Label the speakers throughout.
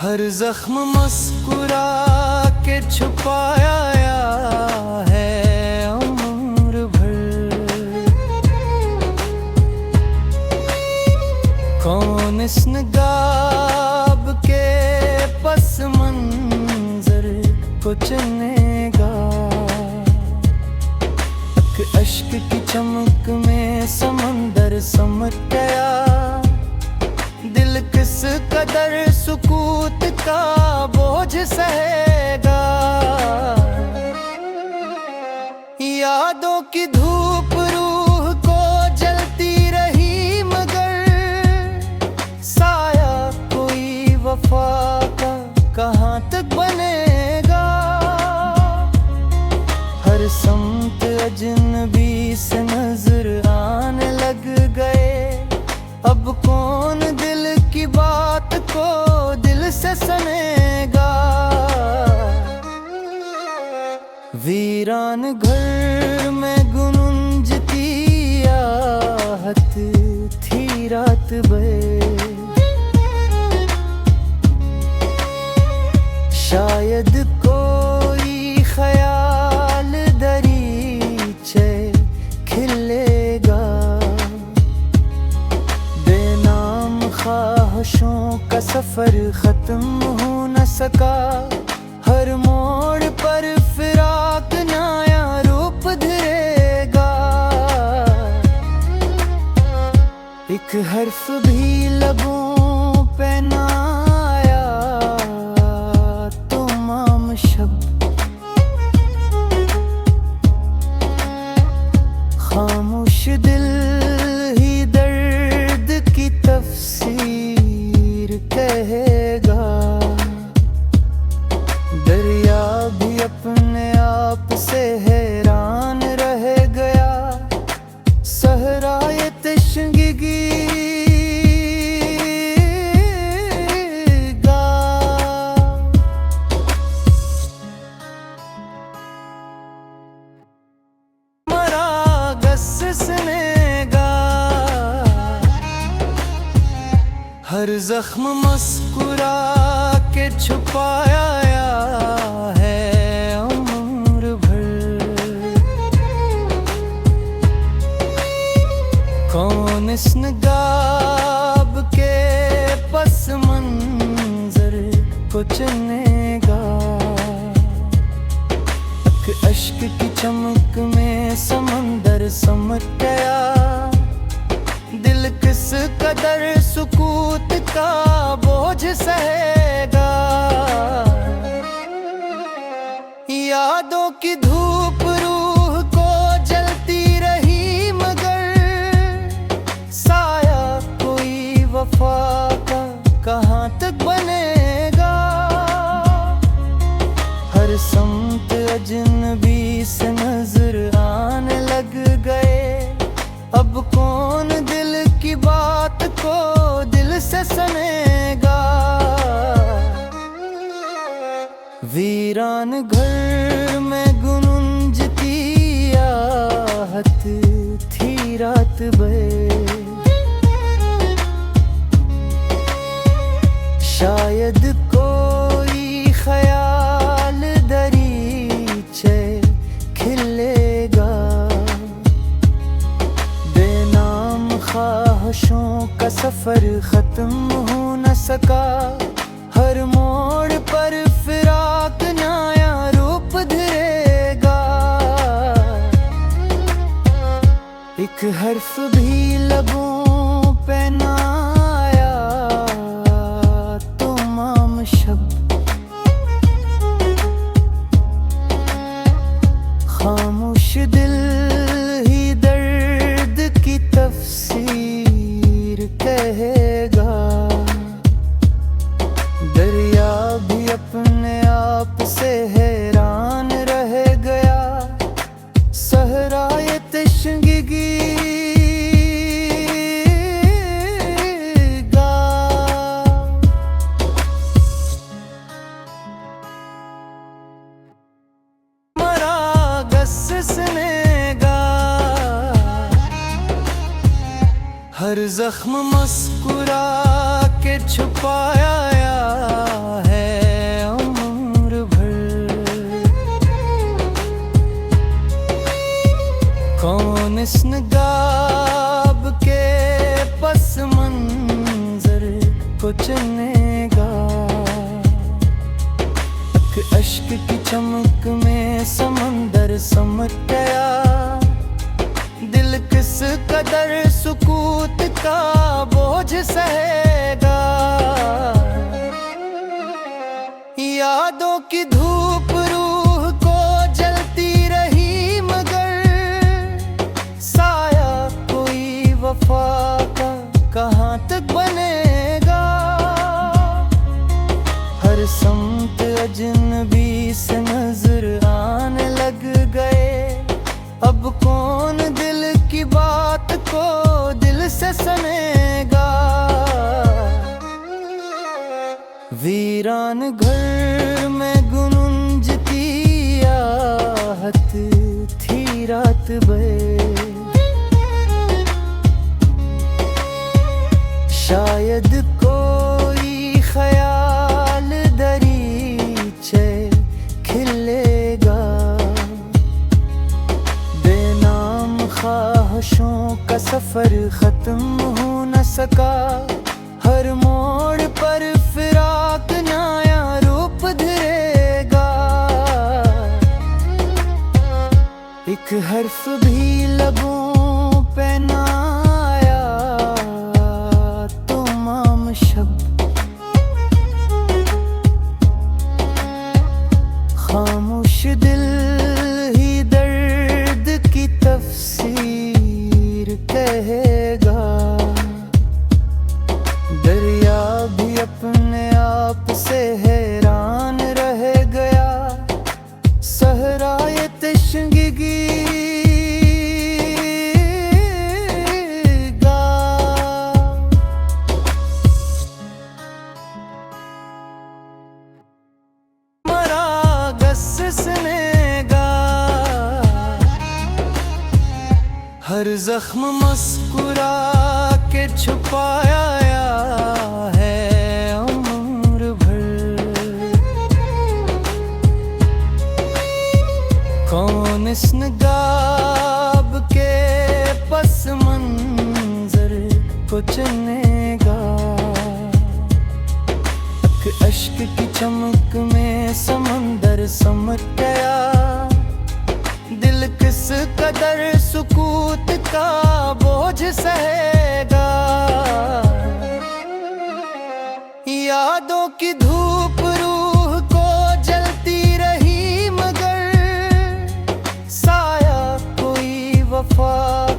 Speaker 1: हर जख्म मुस्कुरा के छुपाया है उम्र भर। कौन इस नगाब के पस मंजर को चुनेगा। अश्क की चमक में समंदर समट गया। दिल किस कदर सुकूत का बोझ सहेगा। यादों की धूप रूह को जलती रही मगर साया कोई वफा का कहाँ तक बनेगा। हर समत अजनबी से नजर आने लग गए। अब कौन दिल की बात को दिल से सुनेगा। वीरान घर में गुंजती आहत थी रात भर। शायद कोई ख्याल दरीचे खिलेगा। बेनाम ख्वाहिशों का सफर खत्म हो न सका। हर मोड़ पर फिराक नया रूप धरेगा। एक हर्फ भी लबों पे ना आया तो माम शब्द। खामोश दिल ही दर्द की तफसीर कहेगा। दरिया भी अपने आप से हैरान रह गया। सहराए तशंगी गा। मरा गस्सनेगा। हर जख्म मुस्कुरा के छुपाया है उम्र भर। कौन इस नगाब के पस मंजर को चुनेगा। अश्क की चमक में समंदर समट गया। दिल किस कदर सुकूत का बोझ सहेगा। यादों की धूप रूह को जलती रही मगर साया कोई वफा का कहाँ तक बनेगा। हर समत अजनबी से नजर आने लग गए। अब कौन दिल की बात को दिल से सुनेगा। वीरान घर में गुंजती आहत थी रात भर। शायद कोई ख्याल दरीचे खिलेगा। बेनाम ख्वाहिशों का सफर खत्म हो न सका। हर मोड़ पर फिराक नया रूप धरेगा। एक हर्फ भी लबों पे ना आया तो माम शब्द। खामोश दिल ही दर्द की तफसीर कहेगा। दरिया भी अपने आप से हैरान रह गया। सहराए तशंगी गा। मरा गस्सनेगा। हर जख्म मुस्कुरा के छुपाया है उम्र भर। कौन इस नगाब के पस मंजर को चुनेगा। अश्क की चमक में समंदर समट गया। दिल किस कदर सुकूत का बोझ सहेगा। यादों की धूप रूह को जलती रही मगर साया कोई वफा का कहाँ तक बनेगा। हर समत अजनबी से नजर आने लग गए। अब कौन दिल की बात को दिल से सुनेगा। वीरान घर में गुंजती आहत थी रात भर। शायद कोई ख्याल दरीचे खिलेगा। बेनाम ख्वाहिशों का सफर खत्म हो न सका। हर मोड़ पर फिराक नया रूप धरेगा। एक हर्फ भी लबों पे ना आया तो माम शब्द। खामोश दिल ही दर्द की तफसीर कहेगा। दरिया भी अपने आप से हैरान रह गया। सहराए तशंगी गा। मरा गस्सनेगा। हर जख्म मुस्कुरा के छुपाया है उम्र भर। कौन इस नगाब के पस मंजर को चुनेगा। अश्क की चमक में समंदर समट गया। दिल किस कदर सुकूत का बोझ सहेगा। यादों की धूप रूह को जलती रही मगर साया कोई वफा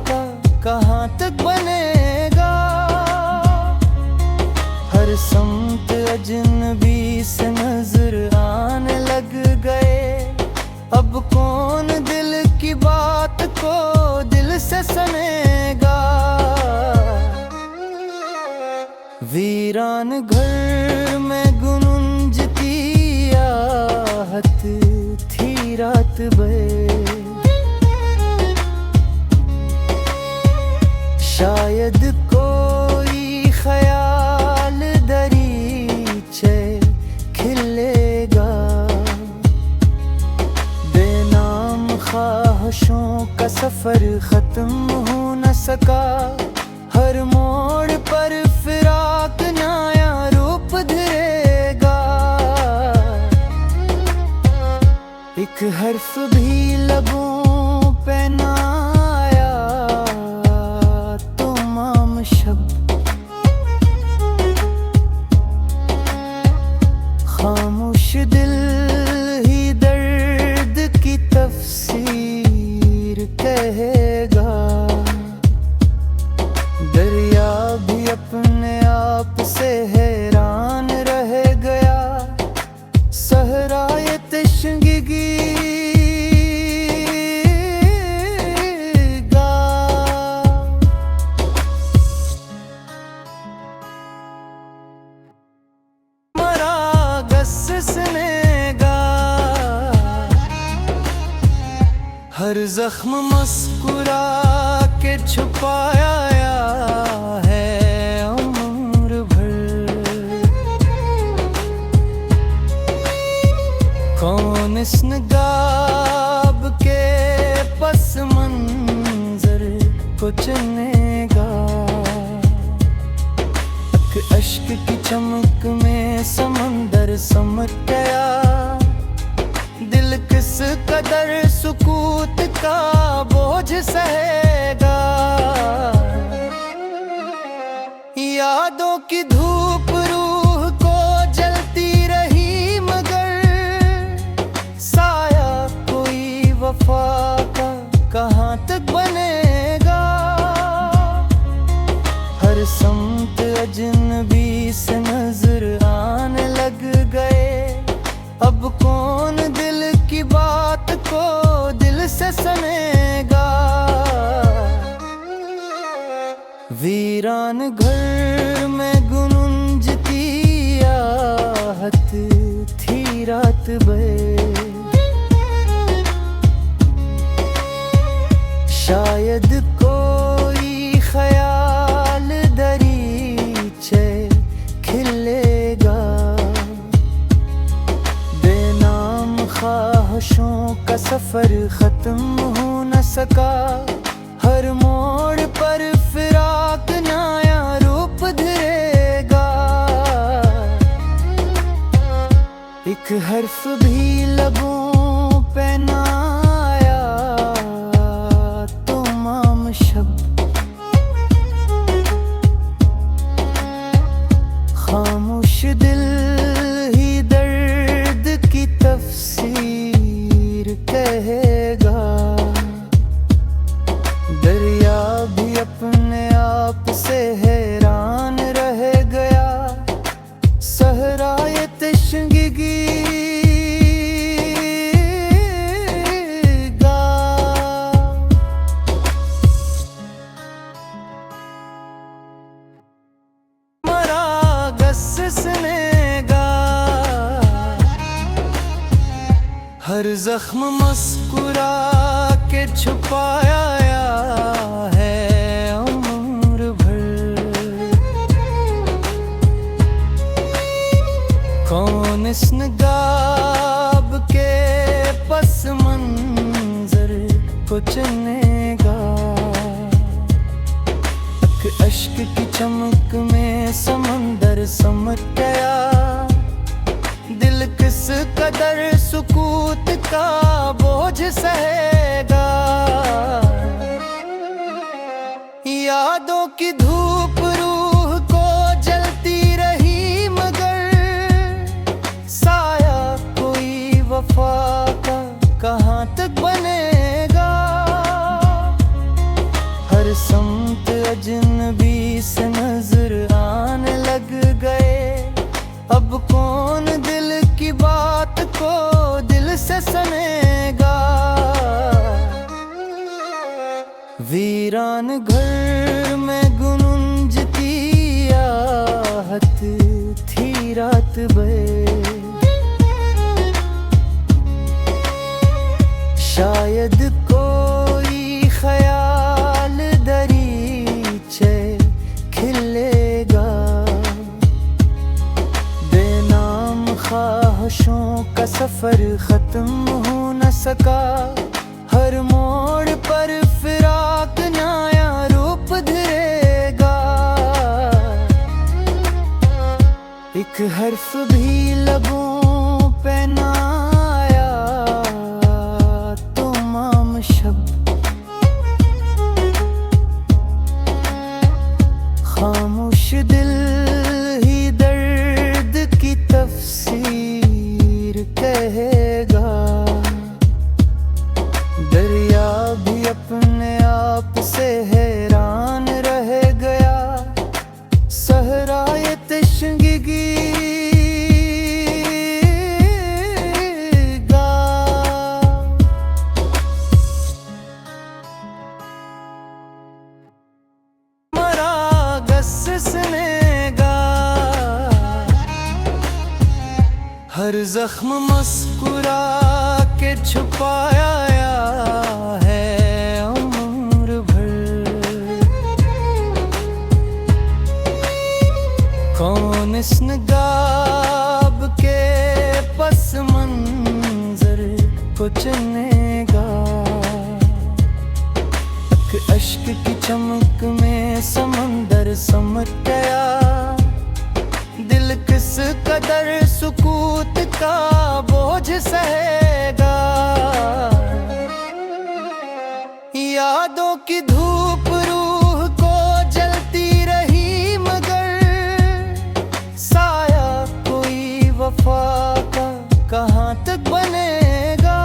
Speaker 1: का कहाँ तक बनेगा। हर समत अजनबी से नजर आने लग गए। अब कौन दिल की बात को दिल से सुनेगा। वीरान घर में गुंजती आहत थी रात भर। शायद कोई ख्याल दरीचे खिलेगा। बेनाम ख्वाहिशों का सफर खत्म हो न सका। हर मोड़ पर फिराक नया रूप धरेगा। एक हर्फ भी लबों पे ना आया तो माम शब्द। खामोश दिल ही दर्द की तफसीर कहेगा। दरिया भी अपने आप से हैरान रह गया। सहराए तशंगी गा। मरा गस्सनेगा। हर जख्म मुस्कुरा के छुपाया है उम्र भर। चुनेगा। अश्क की चमक में समंदर समझ गया, दिल किस कदर सुकूत का बोझ सहेगा। यादों की धूप रूह को जलती रही, मगर साया कोई वफा का कहाँ तक बनेगा। हर समत अजनबी से नजर आने लग गए, अब कौन दिल की बात को दिल से सुनेगा। वीरान घर में गुंजती आहत थी रात भर, शायद कोई ख्याल दरीचे खिलेगा। बेनाम ख्वाहिशों का सफर खत्म हो न सका, हर मोड़ पर फिराक नया रूप धरेगा। एक हर्फ भी लबों पे ना आया तो माम शब्द, खामोश दिल ही दर्द की तफसीर कहेगा। दरिया भी अपने आप से हैरान रह गया, सहराए तशंगी गा। मरा गस्सनेगा, हर जख्म मुस्कुरा के छुपाया है उम्र भर। कौन इस नगाब के पस मंजर को चुनेगा। अश्क की चमक में समंदर समझ गया, दिल किस कदर सुकूत का बोझ सहेगा। यादों की धूप रूह को जलती रही, मगर साया कोई वफा का कहाँ तक बनेगा। हर समत अजनबी से नजर आने लग गए, अब कौन दिल की बात को दिल से सुनेगा। वीरान घर में गुंजती आहत थी रात भर, शायद कोई ख्याल दरीचे खिलेगा। बेनाम ख्वाहिशों का सफर खत्म हो न सका, हर मोड़ पर फिराक नया रूप धरेगा। एक हर्फ भी लबों पे ना आया तो माम शब्द, खामोश दिल ही दर्द की तफसीर कहेगा। दरिया भी अपने आप से हैरान रह गया, सहराए तशंगी गा। मरा गस्सनेगा, हर जख्म मुस्कुरा के छुपाया है उम्र भर। कौन इस नगाब के पस मंजर को चुनेगा। अश्क अश्क की चमक में समंदर समट गया। दिल किस कदर सुकूत का बोझ सहेगा। यादों की धूप रूह को जलती रही, मगर साया कोई वफा का कहाँ तक बनेगा।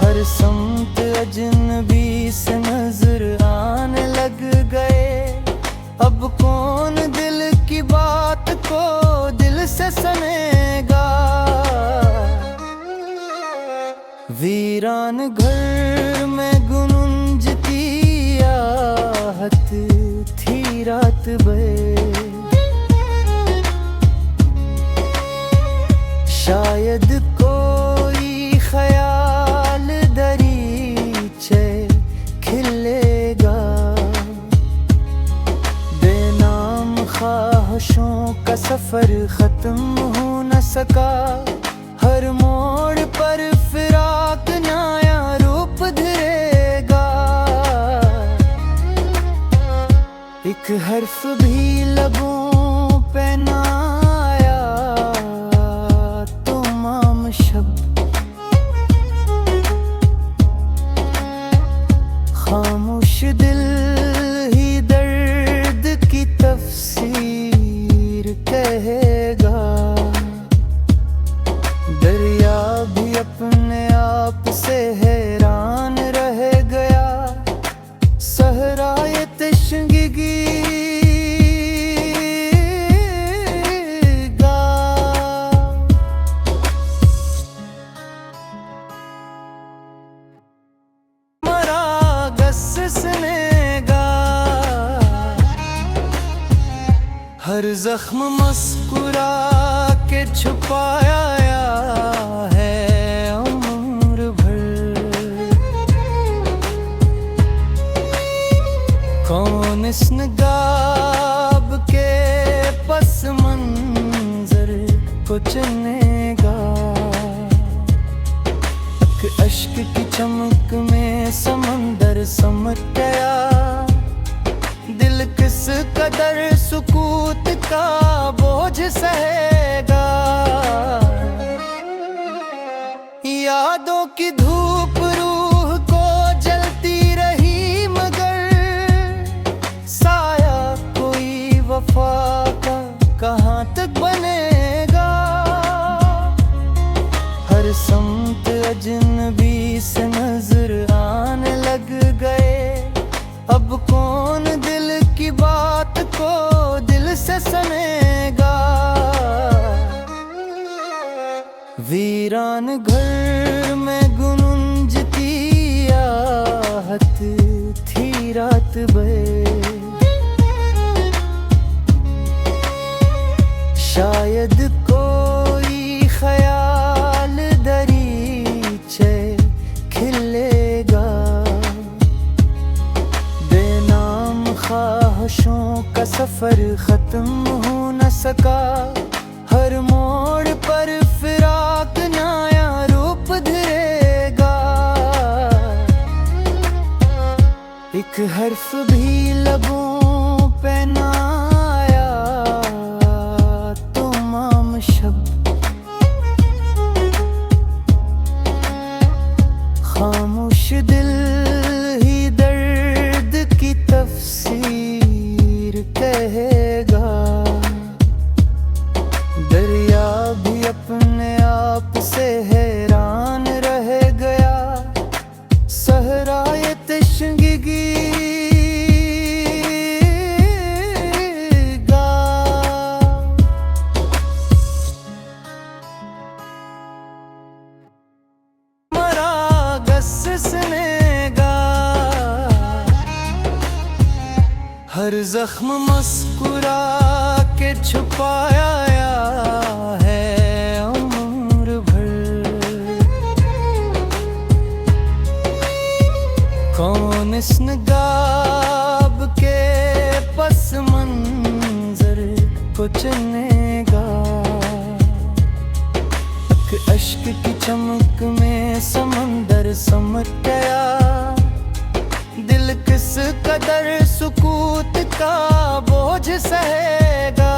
Speaker 1: हर समत अजनबी से नजर आने लग गए। अब कौन दिल की बात को दिल से सुनेगा। वीरान घर में गुंजती आहट थी रात भर। शायद कोई ख्याल दरीचे खिलेगा। बेनाम ख्वाहिशों का सफर खत्म हो न सका। हर मोड़ पर फिराक नया रूप धरेगा। एक हर्फ भी लबों पे ना आया तो माम शब्द। खामोश दिल ही दर्द की तफसीर कहेगा। दरिया भी अपने आप से हैरान रह गया। सहराए तशंगी गा। मरा गस्सनेगा। हर जख्म मुस्कुरा के छुपाया है उम्र भर। कौन इस नगाब के पस मंजर को चुनेगा। अश्क की चमक में समंदर समट गया। दिल किस कदर सुकूत का बोझ सहेगा। यादों की धूप रूह को जलती रही, मगर साया कोई वफा का कहाँ तक बनेगा। हर समत अजनबी से नजर आने लग गए। अब कौन दिल की बात को दिल से सुनेगा। वीरान घर में गुंजती आहट थी रात भर। शायद कोई ख्याल दरीचे खिलेगा। बेनाम ख्वाहिशों का सफर खत्म हो न सका। हर मोड़ पर फिराक नया रूप धरेगा। एक हर्फ भी लबों पे ना आया तो माम शब्द। खामोश दिल ही दर्द की तफसीर कहेगा। दरिया भी अपने आप से हैरान रह गया। सहराए तशंगी गा। मरा गस्सनेगा। हर जख्म मुस्कुरा के छुपाया है उम्र भर। कौन इस नगाब के पस मंजर को चुनेगा। अश्क की चमक में समंदर समट गया। किस कदर सुकूत का बोझ सहेगा।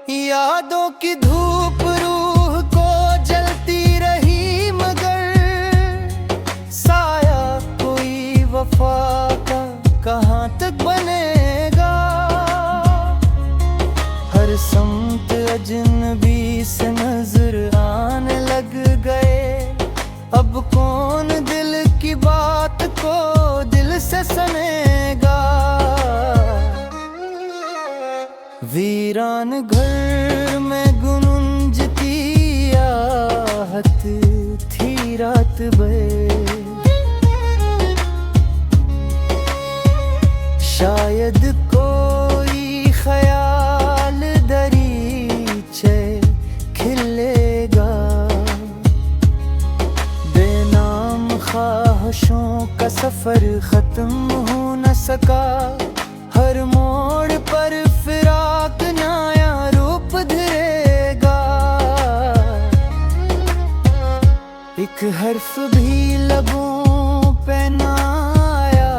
Speaker 1: यादों की धूप रूह को जलती रही मगर साया कोई वफा का कहाँ तक बनेगा। हर समत अजनबी से नजर आने लग गए, अब कौन दिल की बात को दिल से सुनेगा। वीरान घर में गुंजती आहत थी रात भर, शायद कोई ख्याल दरीचे खिलेगा। बेनाम ख्वाहिशों का सफर खत्म हो न सका, हर मोड़ पर फिराक नया रूप धरेगा। एक हर्फ भी लबों पे ना आया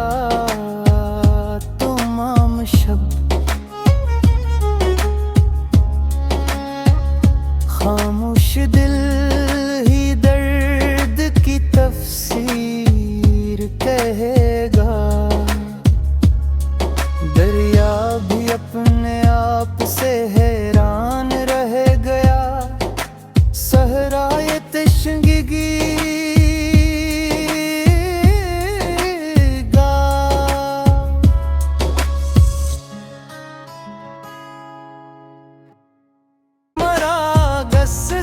Speaker 1: तो माम शब्द, खामोश दिल ही दर्द की तफसीर कहेगा। दरिया भी अपने आप से हैरान रह गया, सहराए तशंगी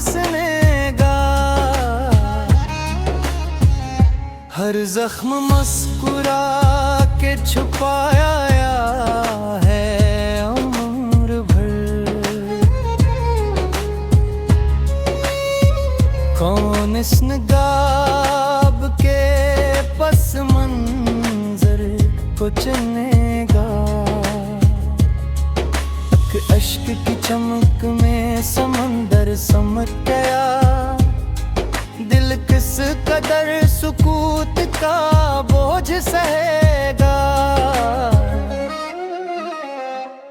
Speaker 1: सनेगा। हर जख्म मुस्कुरा के छुपाया है उम्र भर, कौन इस नगाब के पस मंजर को चुनेगा। अश्क की चमक में समंदर समट गया, दिल किस कदर सुकूत का बोझ सहेगा।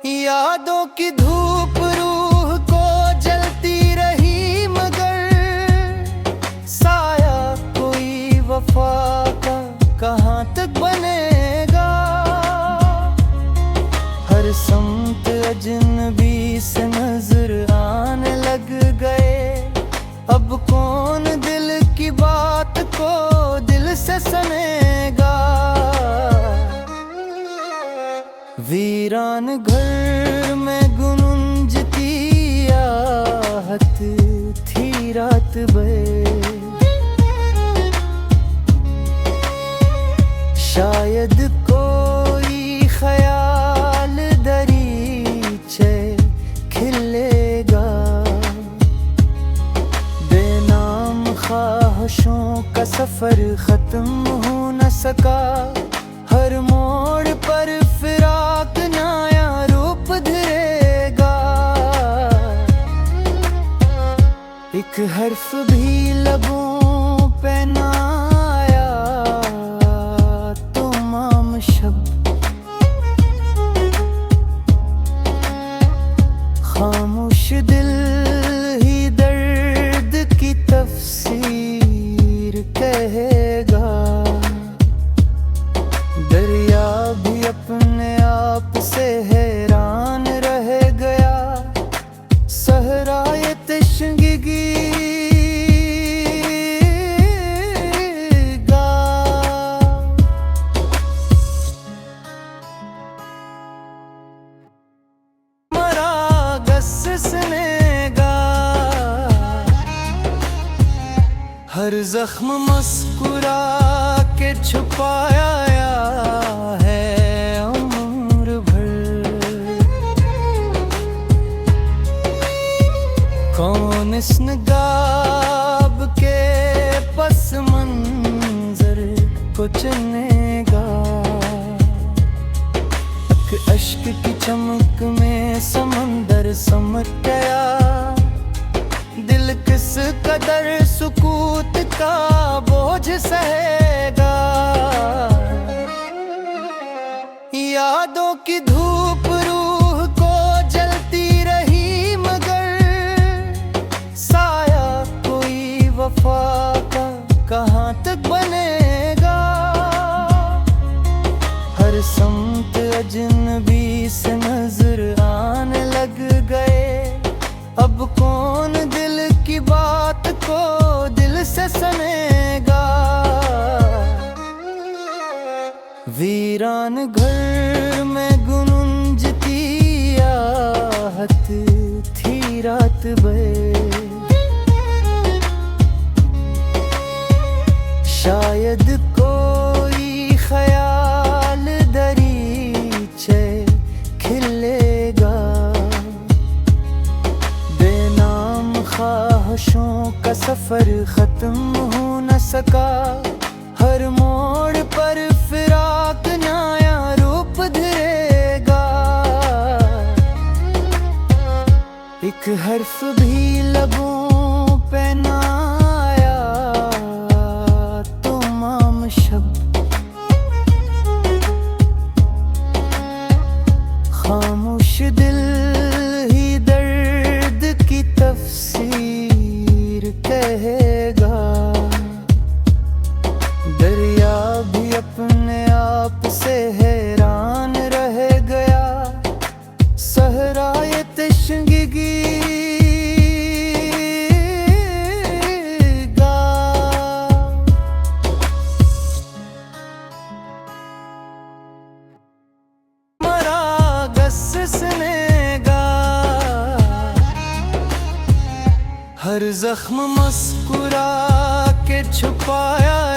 Speaker 1: यादों की धूप रूह को जलती रही मगर साया कोई वफा का कहाँ तक बनेगा। हर समत अजनबी से नजर आने लग गए, अब कौन दिल की बात को दिल से सुनेगा। वीरान घर में गुंजती आहत थी रात भर, शायद कोई ख्याल दरीचे खिलेगा। बेनाम ख्वाहिशों का सफर खत्म हो न सका, हर मोड़ पर फिराक नया रूप धरेगा। एक हर्फ भी लबों पे ना आया तो माम शब्द, खामोश दिल ही दर्द की तफसीर कहेगा। दरिया भी अपने आप से हैरान रह गया, सहराए तशंगी सनेगा। हर जख्म मुस्कुरा के छुपाया है उम्र भर, कौन इस नगाब के पस मंजर को चुनेगा। अश्क की चमक में समंदर समट गया, दिल दिल किस कदर सुकूत का बोझ सहेगा। यादों की धूप रूह को जलती रही मगर साया कोई वफा का कहाँ तक बनेगा। हर समत अजनबी से नजर आने लग गए, अब कौन दिल की बात को दिल से सुनेगा। वीरान घर में गुंजती आहट थी रात भर, शायद कोई ख्याल दरीचे खिलेगा। बेनाम ख्वाहिशों का सफर खत्म हो न सका, हर मोड़ पर फिराक नया रूप धरेगा। एक हर्फ भी लबों पे ना आया तो माम शब्द, खामोश दिल ही दर्द की तफसीर कहेगा। दरिया भी अपने आप से हैरान रह गया, सहराए तशंगी गा। मरा गस्सनेगा, हर जख्म मुस्कुरा के छुपाया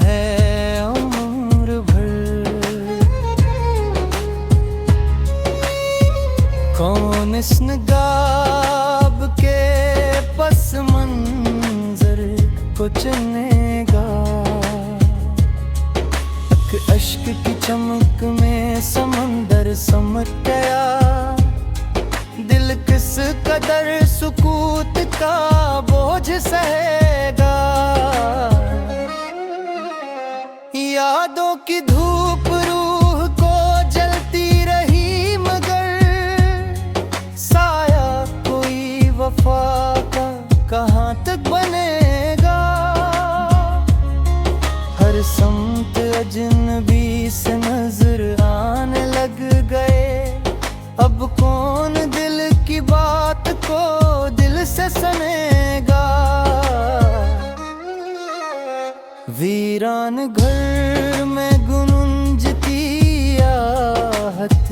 Speaker 1: है उम्र भर। कौन इस नगाब के पस मंजर को चुनेगा। अश्क की चमक में समंदर समट गया, दिल किस कदर सुकूत का बोझ सहेगा। यादों की धूप रूह को जलती रही मगर साया कोई वफा का कहाँ तक बनेगा। हर समत अजनबी से नजर आने लग गए, अब कौन दिल की बात को दिल से सुनेगा। वीरान घर में गुंजती आहट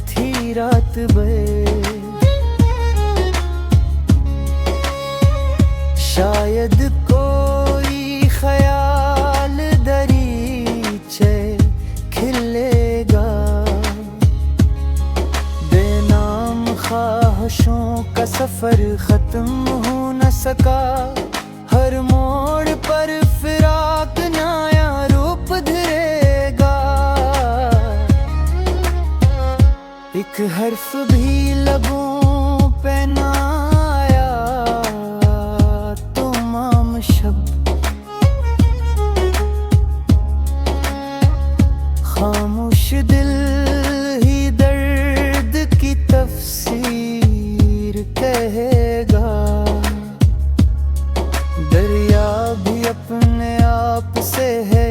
Speaker 1: थी रात भर, शायद कोई ख्याल दरीचे खिलेगा। बेनाम ख्वाहिशों का सफर खत्म हो न सका, हर मोड़ पर फिराक नया रूप धरेगा। एक हर्फ भी लबों पे ना आया तो माम शब्द, खामोश दिल ही दर्द की तफसीर कहेगा। दरिया भी अपने आप से है